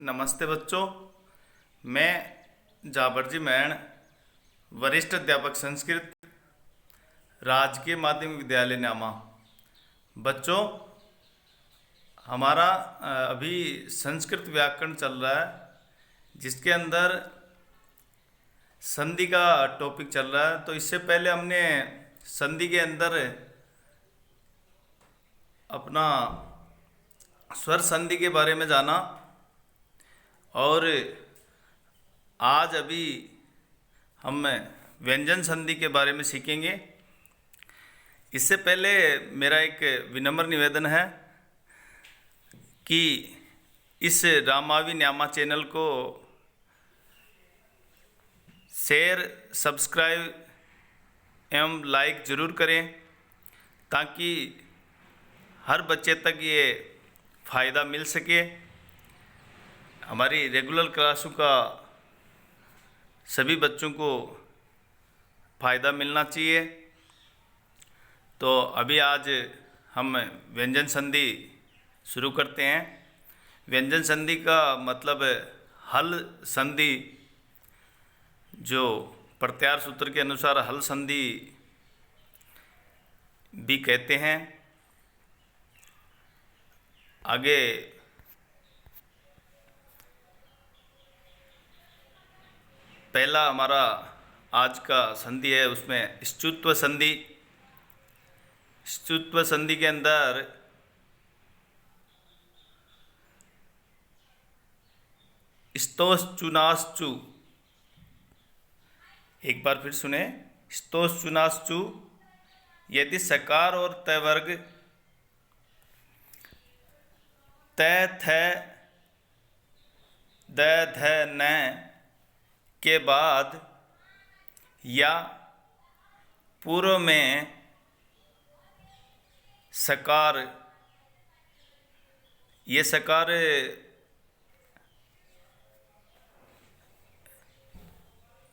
नमस्ते बच्चों। मैं जाबरजी मैण, वरिष्ठ अध्यापक संस्कृत, राजकीय माध्यमिक विद्यालय न्यामा। बच्चों, हमारा अभी संस्कृत व्याकरण चल रहा है, जिसके अंदर संधि का टॉपिक चल रहा है। तो इससे पहले हमने संधि के अंदर अपना स्वर संधि के बारे में जाना, और आज अभी हम व्यंजन संधि के बारे में सीखेंगे। इससे पहले मेरा एक विनम्र निवेदन है कि इस रामावी न्यामा चैनल को शेयर, सब्सक्राइब एवं लाइक ज़रूर करें, ताकि हर बच्चे तक ये फ़ायदा मिल सके। हमारी रेगुलर क्लासों का सभी बच्चों को फ़ायदा मिलना चाहिए। तो अभी आज हम व्यंजन संधि शुरू करते हैं। व्यंजन संधि का मतलब हल संधि, जो प्रत्याहार सूत्र के अनुसार हल संधि भी कहते हैं। आगे पहला हमारा आज का संधि है, उसमें स्तुत्व संधि। स्तुत्व संधि के अंदर स्तोश्चुनाश्चु, एक बार फिर सुने, स्तोश्चुनाश्चु यदि सकार और तय वर्ग तय थ द ध न के बाद या पूर्व में सकार, ये सकार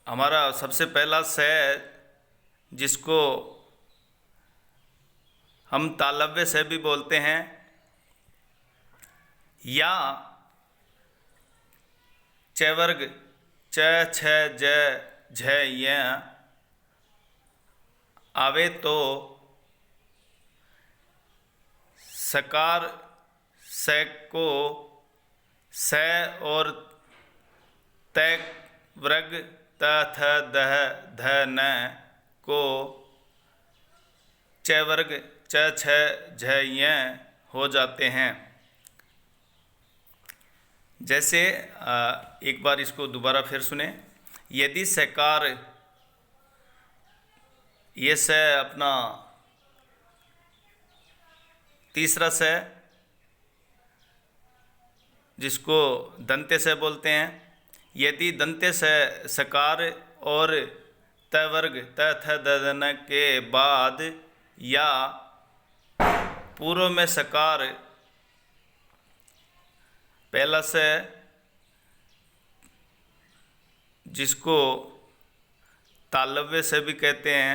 हमारा सबसे पहला स, जिसको हम तालव्य से भी बोलते हैं, या च वर्ग च छ ज झ य आवे तो सकार स को स और तय वर्ग त थ दह ध न को च वर्ग च छ झ य हो जाते हैं। जैसे एक बार इसको दोबारा फिर सुने। यदि सकार, ये स अपना तीसरा स, जिसको दंत्य से बोलते हैं, यदि दंत्य से सकार और त वर्ग त थ द न के बाद या पूर्व में सकार, पहला से जिसको तालव्य से भी कहते हैं,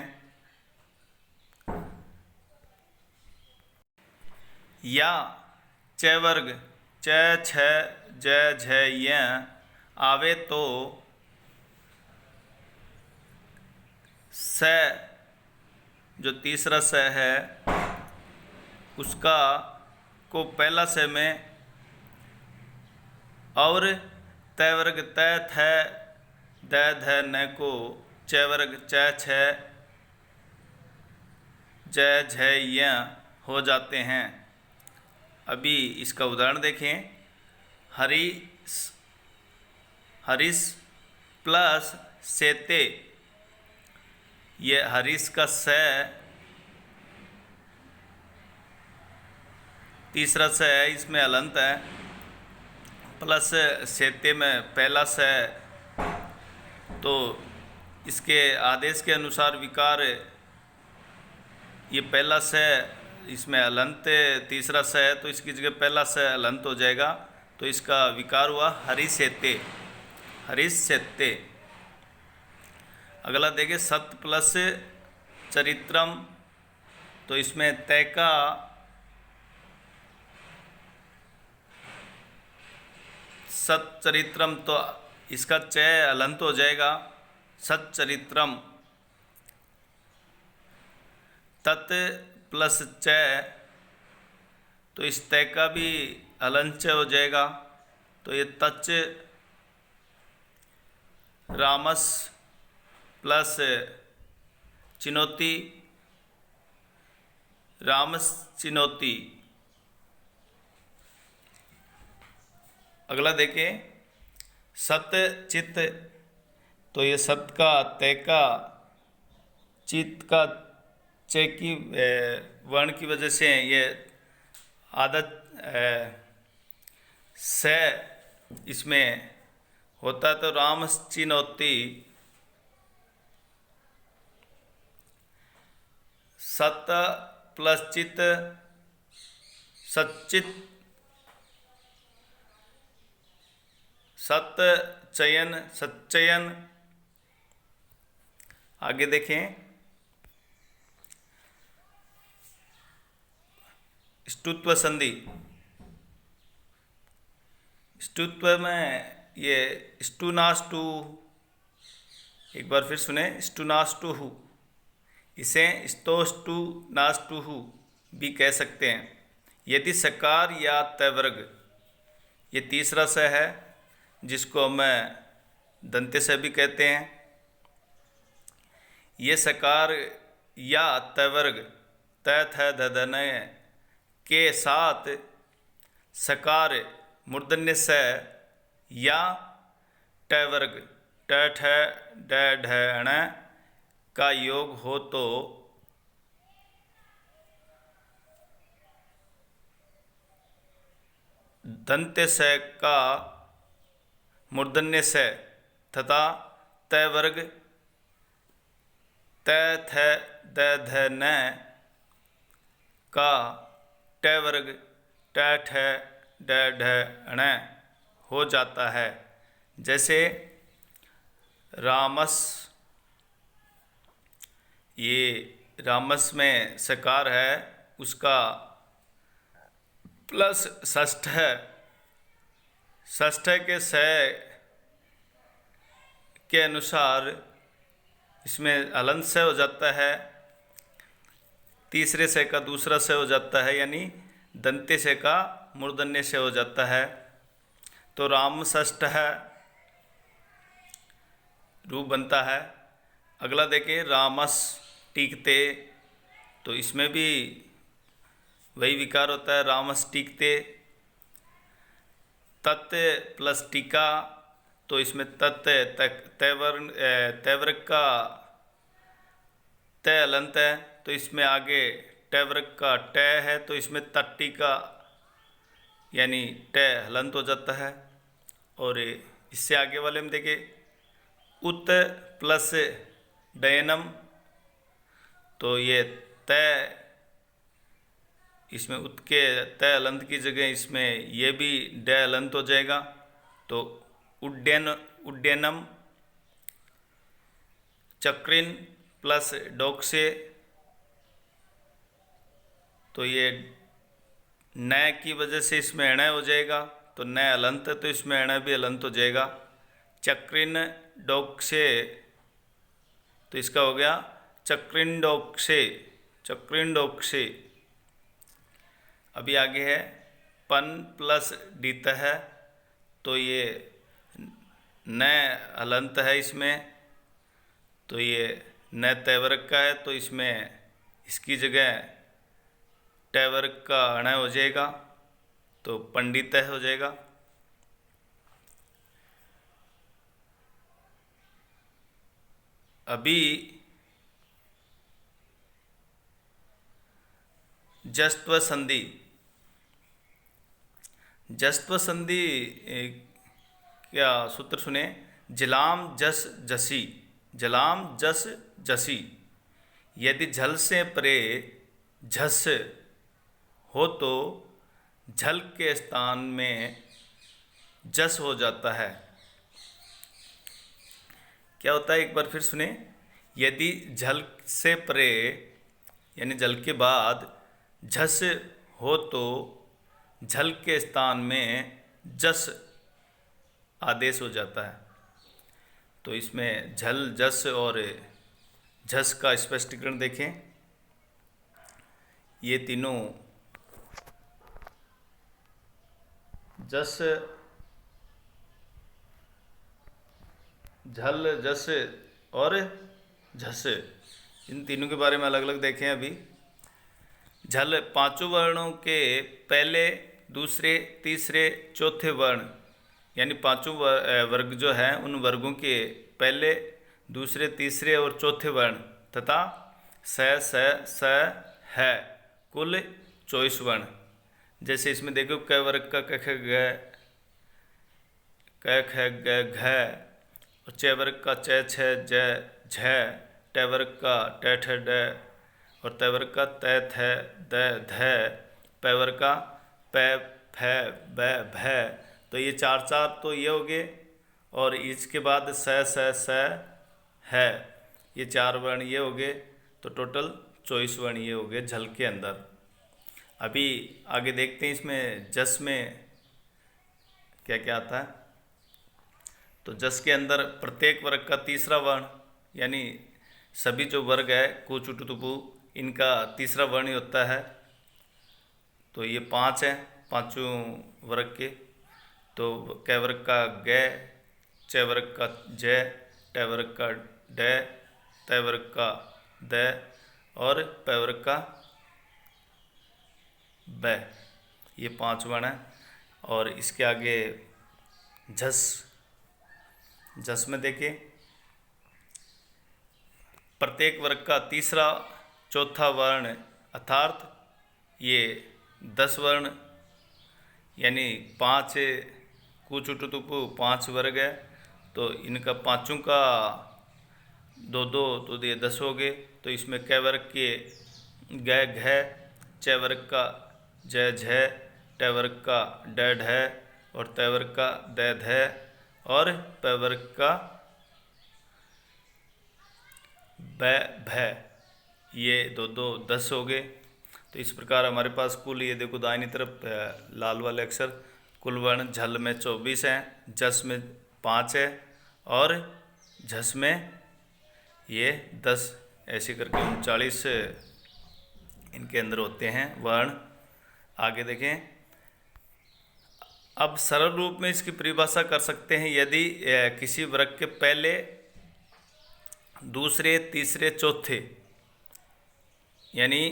या च वर्ग च छ ज झ य आवे तो स, जो तीसरा स है, उसका को पहला से में और तय वर्ग तय थ द ध न को च वर्ग च छ ज झ य हो जाते हैं। अभी इसका उदाहरण देखें। हरीश प्लस सेते, ये हरीश का स, तीसरा स है, इसमें अलंत है, प्लस सेते में पहला स, तो इसके आदेश के अनुसार विकार, ये पहला स, इसमें अलंत तीसरा स है, तो इसकी जगह पहला स अलंत हो जाएगा, तो इसका विकार हुआ हरिसेते, हरिसेते। अगला देखें, सत्य प्लस चरित्रम, तो इसमें तय का सच्चरित्रम, तो इसका चय अलंत हो जाएगा सच्चरित्रम। तत् प्लस चय, तो इस तय का भी अलंच हो जाएगा, तो ये तच रामस प्लस चिनोती, रामस चिनोती। अगला देखें सत चित, तो ये सत का तय का चित का चे की वर्ण की वजह से ये आदत से इसमें होता है, तो राम चिनौती। सत प्लस चित सच्चित, सत चयन सच्चयन। आगे देखें ष्टुत्व संधि। ष्टुत्व में ये ष्टुनाष्टु, एक बार फिर सुने, ष्टुनाष्टु, इसे स्तोष्टु नाष्टु भी कह सकते हैं। यदि सकार या तवर्ग, ये तीसरा स है जिसको मैं दंते से भी कहते हैं, ये सकार या तवर्ग त थ ध ध न के साथ सकार मूर्धन्य से या टवर्ग ट ठ ड ढ ण का योग हो तो दंत्य से का मूर्धन्य से तथा तवर्ग त थ द ध न का टवर्ग ट ठ ड ढ ण हो जाता है। जैसे रामस, ये रामस में सकार है, उसका प्लस षष्ठ है, षष्ठ के स के अनुसार इसमें अलंत से हो जाता है, तीसरे से का दूसरा से हो जाता है, यानी दंते से का मूर्धन्य से हो जाता है, तो राम षष्ठ है रूप बनता है। अगला देखिए रामस टीकते, तो इसमें भी वही विकार होता है, रामस टीकते। तत् प्लस टीका, तो इसमें तत् तैवर्ग का तय अलंत है, तो इसमें आगे टैवर्ग का ट है, तो इसमें तट्टी का यानी ट हलंत हो जाता है। और इससे आगे वाले में देखिए उत प्लस डयनम, तो ये तय, इसमें उत के तय अलंत की जगह इसमें ये भी ड अलंत हो जाएगा, तो उड्डयनम। चक्रिन प्लस डोक्से, तो ये न की वजह से इसमें अण हो जाएगा, तो न अलंत है तो इसमें अण भी अलंत हो जाएगा। चक्रिन डोक्से, तो इसका हो गया चक्रिन डोक्से, चक्रिन डोक्से। अभी आगे है पन प्लस डीत है, तो ये न अलंत है इसमें, तो ये न तैवर्ग का है, तो इसमें इसकी जगह टैवर्ग का अण हो जाएगा, तो पंडित हो जाएगा। अभी जस्त्व संधि, जस्त्व संधि क्या सूत्र सुने, जलाम जस जसी, जलाम जस जसी। यदि झल से परे झस हो तो झल के स्थान में जस हो जाता है। क्या होता है एक बार फिर सुने, यदि झल से परे यानी जल के बाद झस हो तो झल के स्थान में जस आदेश हो जाता है। तो इसमें झल, जस और झस का स्पष्टीकरण देखें। ये तीनों जस, झल, जस और झस, इन तीनों के बारे में अलग अलग देखें। अभी झल पांचों वर्णों के पहले, दूसरे, तीसरे, चौथे वर्ण, यानी पांचों वर्ग जो हैं उन वर्गों के पहले, दूसरे, तीसरे और चौथे वर्ण तथा स है, कुल 24 वर्ण। जैसे इसमें देखो क वर्ग का क ख ग, क ख ग घ, और च वर्ग का च छ ज झ, ट वर्ग का ट ठ ड, और त वर्ग का त थ द ध, प वर्ग का प फ ब भ। तो ये चार चार तो ये हो गए, और इसके बाद स है, ये चार वर्ण ये हो गए। तो टोटल 24 वर्ण ये हो गए झल के अंदर। अभी आगे देखते हैं इसमें जस में क्या क्या आता है। तो जस के अंदर प्रत्येक वर्ग का तीसरा वर्ण, यानी सभी जो वर्ग है कु चु टु पु, इनका तीसरा वर्ण ही होता है। तो ये 5 है, पांचों वर्ग के। तो क वर्ग का ग, च वर्ग का ज, ट वर्ग का ड, त वर्ग का द, और प वर्ग का ब, ये 5 वर्ण है। और इसके आगे झस, झस में देखिए प्रत्येक वर्ग का तीसरा, चौथा वर्ण, अर्थात ये 10 वर्ण, यानी 5 कु चु टु पु 5 वर्ग है। तो इनका पांचों का 2-2, तो ये 10 हो गए। तो इसमें क वर्ग के ग घ, च वर्ग का ज झ, ट वर्ग का ड ढ, और त वर्ग का द ध, और प वर्ग का ब भ, ये 2-2 10 हो गए। तो इस प्रकार हमारे पास कुल, ये देखो दाहिनी तरफ लाल वाले अक्षर, कुल वर्ण झल में 24 हैं, जस में 5 है, और झस में ये 10, ऐसे करके 39 इनके अंदर होते हैं वर्ण। आगे देखें। अब सरल रूप में इसकी परिभाषा कर सकते हैं। यदि किसी वर्ग के पहले, दूसरे, तीसरे, चौथे, यानी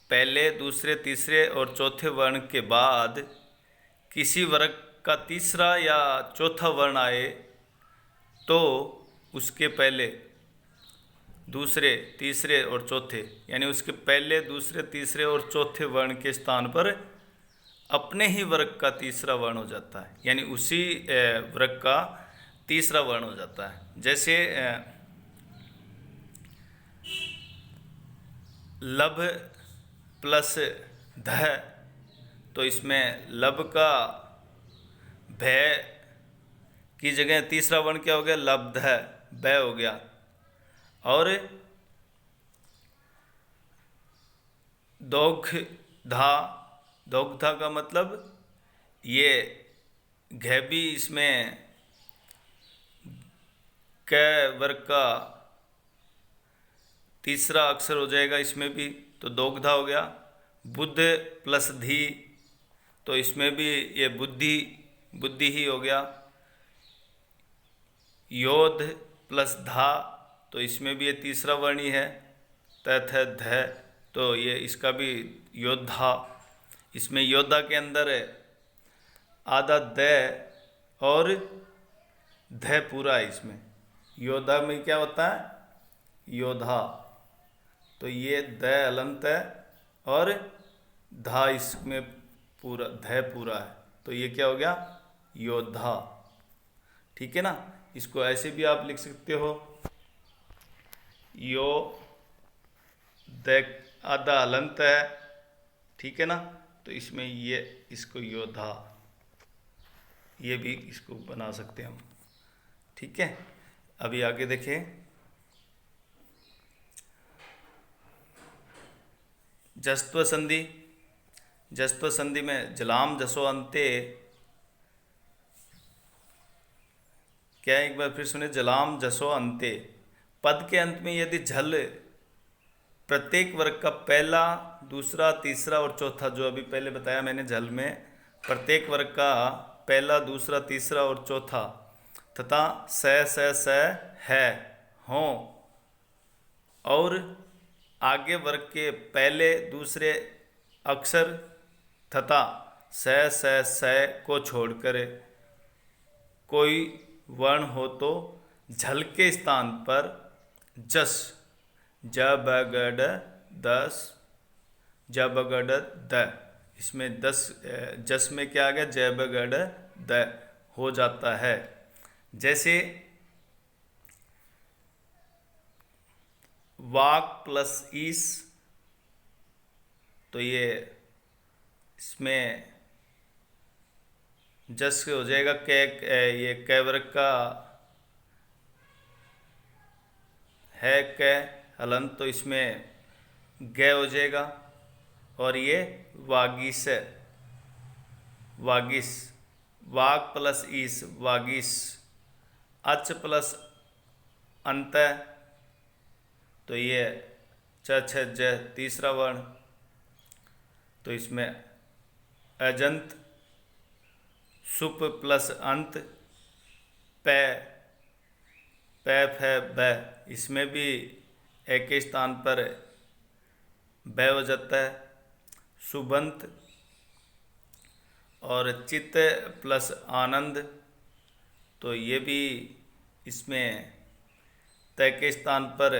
पहले, दूसरे, तीसरे और चौथे वर्ण के बाद किसी वर्ग का तीसरा या चौथा वर्ण आए, तो उसके पहले, दूसरे, तीसरे और चौथे, यानी उसके पहले, दूसरे, तीसरे और चौथे वर्ण के स्थान पर अपने ही वर्ग का तीसरा वर्ण हो जाता है, यानी उसी वर्ग का तीसरा वर्ण हो जाता है। जैसे लब प्लस ध, तो इसमें लब का भ की जगह तीसरा वर्ण क्या हो गया, लब्ध, ब हो गया। और दोग्धा, दोग्धा का मतलब ये घ भी इसमें क वर्ग का तीसरा अक्षर हो जाएगा इसमें भी, तो दोग्धा हो गया। बुद्ध प्लस धी, तो इसमें भी ये बुद्धि, बुद्धि ही हो गया। योध प्लस धा, तो इसमें भी ये तीसरा वर्ण ही है, त थ ध, तो ये इसका भी योद्धा। इसमें योद्धा के अंदर आधा द और ध पूरा है। इसमें योद्धा में क्या होता है, योद्धा, तो ये द अलंत है और धा इसमें पूरा, ध पूरा है, तो ये क्या हो गया, योद्धा। ठीक है ना। इसको ऐसे भी आप लिख सकते हो, यो द आधा हलंत है, ठीक है ना। तो इसमें ये इसको योद्धा, ये भी इसको बना सकते हैं हम। ठीक है। अभी आगे देखें। जस्त्व संधि, जस्त्व संधि में जलाम जसो अंते, क्या है, एक बार फिर सुने, जलाम जसो अंते। पद के अंत में यदि झल प्रत्येक वर्ग का पहला, दूसरा, तीसरा और चौथा, जो अभी पहले बताया मैंने, झल में प्रत्येक वर्ग का पहला, दूसरा, तीसरा और चौथा तथा स है, हों और आगे वर्ग के पहले, दूसरे अक्षर तथा स को छोड़कर कोई वर्ण हो तो झल के स्थान पर जस, ज ब ग ड दस, ज ब ग ड द, इसमें दस, जस में क्या आ गया, ज ब ग ड द हो जाता है। जैसे वाक प्लस ईस, तो ये इसमें जस हो जाएगा कै, ये कै वर्ग का है कै हलंत, तो इसमें ग हो जाएगा। और ये वागीस है, वागिस, वाग प्लस ईस वागिस। अच प्लस अंत, तो ये च छ ज तीसरा वर्ण, तो इसमें अजंत। सुप प्लस अंत पै, पै फ ब, इसमें भी एक के स्थान पर ब हो जाता है। सुबंत और चित्त प्लस आनंद, तो ये भी इसमें तय के स्थान पर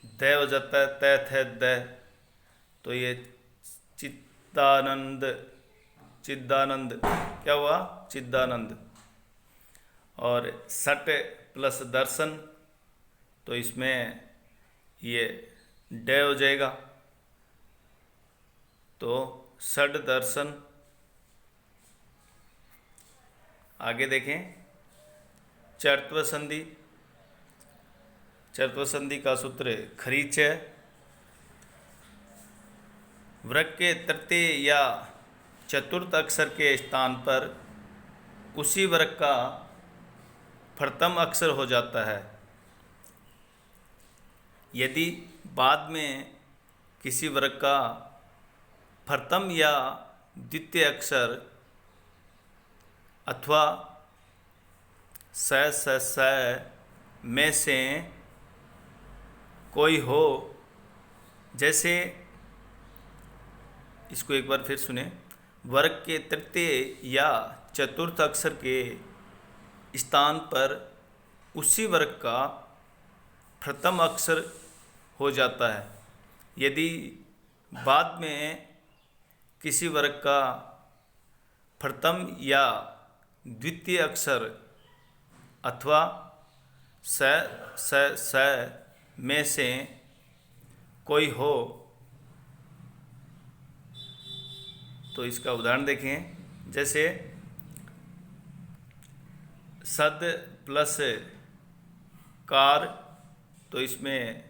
द हो जाता है, तय थ द, तो ये चित्तानंद, चिदानंद, क्या हुआ, चिदानंद। और सट प्लस दर्शन, तो इसमें ये ड हो जाएगा, तो षड दर्शन। आगे देखें, चरत्व संधि। चरत्व संधि का सूत्र खरीच है। वर्ग के तृतीय या चतुर्थ अक्षर के स्थान पर उसी वर्ग का प्रथम अक्षर हो जाता है। यदि बाद में किसी वर्ग का प्रथम या द्वितीय अक्षर अथवा स में से कोई हो, जैसे इसको एक बार फिर सुने, वर्ग के तृतीय या चतुर्थ अक्षर के स्थान पर उसी वर्ग का प्रथम अक्षर हो जाता है। यदि बाद में किसी वर्ग का प्रथम या द्वितीय अक्षर अथवा स में से कोई हो, तो इसका उदाहरण देखें। जैसे सद प्लस कार, तो इसमें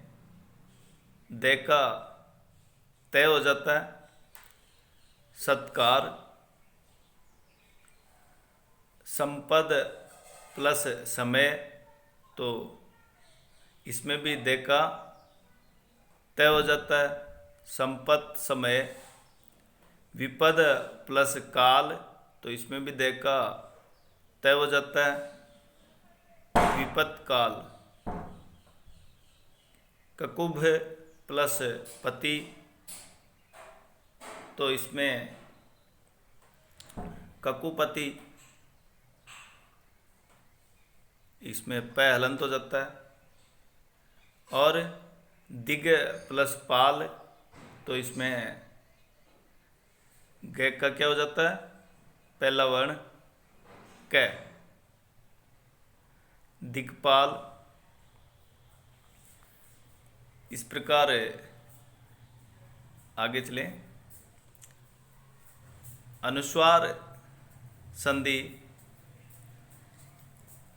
दे का तय हो जाता है, सत्कार। संपद प्लस समय, तो इसमें भी दे का तय हो जाता है, संपत समय। विपद प्लस काल, तो इसमें भी दे का तय हो जाता है, विपत काल। ककुभ प्लस पति, तो इसमें ककुपति, इसमें पै हलंत हो जाता है। और दिग प्लस पाल, तो इसमें ग का क्या हो जाता है, पहला वर्ण क, दिक्पाल। इस प्रकार आगे चलें। अनुस्वार संधि,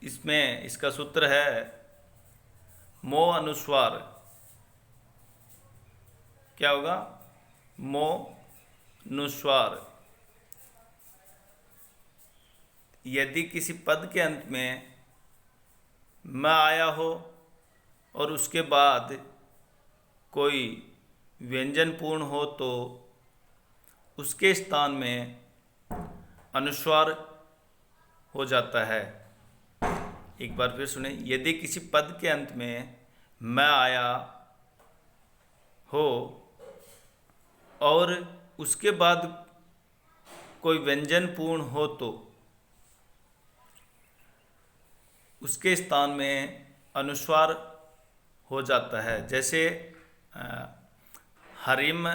इसमें इसका सूत्र है मो अनुस्वार। क्या होगा, मो अनुस्वार। यदि किसी पद के अंत में म आया हो और उसके बाद कोई व्यंजन पूर्ण हो तो उसके स्थान में अनुस्वार हो जाता है। एक बार फिर सुने, यदि किसी पद के अंत में म आया हो और उसके बाद कोई व्यंजन पूर्ण हो तो उसके स्थान में अनुस्वार हो जाता है। जैसे हरिम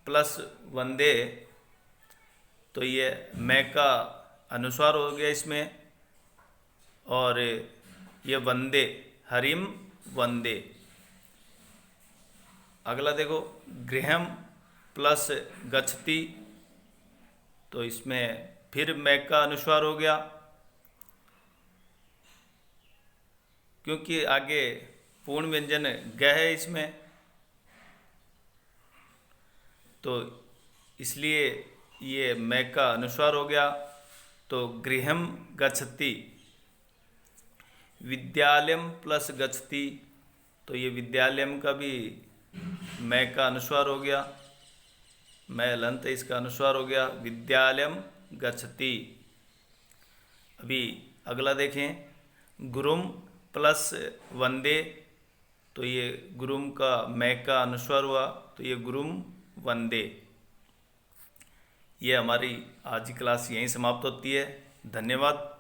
प्लस वंदे, तो ये मैं का अनुस्वार हो गया इसमें, और ये वंदे, हरिम वंदे। अगला देखो, गृहम प्लस गच्छति, तो इसमें फिर मैं का अनुस्वार हो गया, क्योंकि आगे पूर्ण व्यंजन ग है इसमें, तो इसलिए ये मैं का अनुस्वार हो गया। तो गृहम गच्छति, विद्यालयम प्लस गच्छति, तो ये विद्यालयम का भी मैं का अनुस्वार हो गया, मैं लंत इसका अनुस्वार हो गया, विद्यालयम गच्छति। अभी अगला देखें, गुरुम प्लस वंदे, तो ये गुरुम का मैं का अनुस्वार हुआ, तो ये गुरुम वंदे। ये हमारी आज की क्लास यहीं समाप्त होती है। धन्यवाद।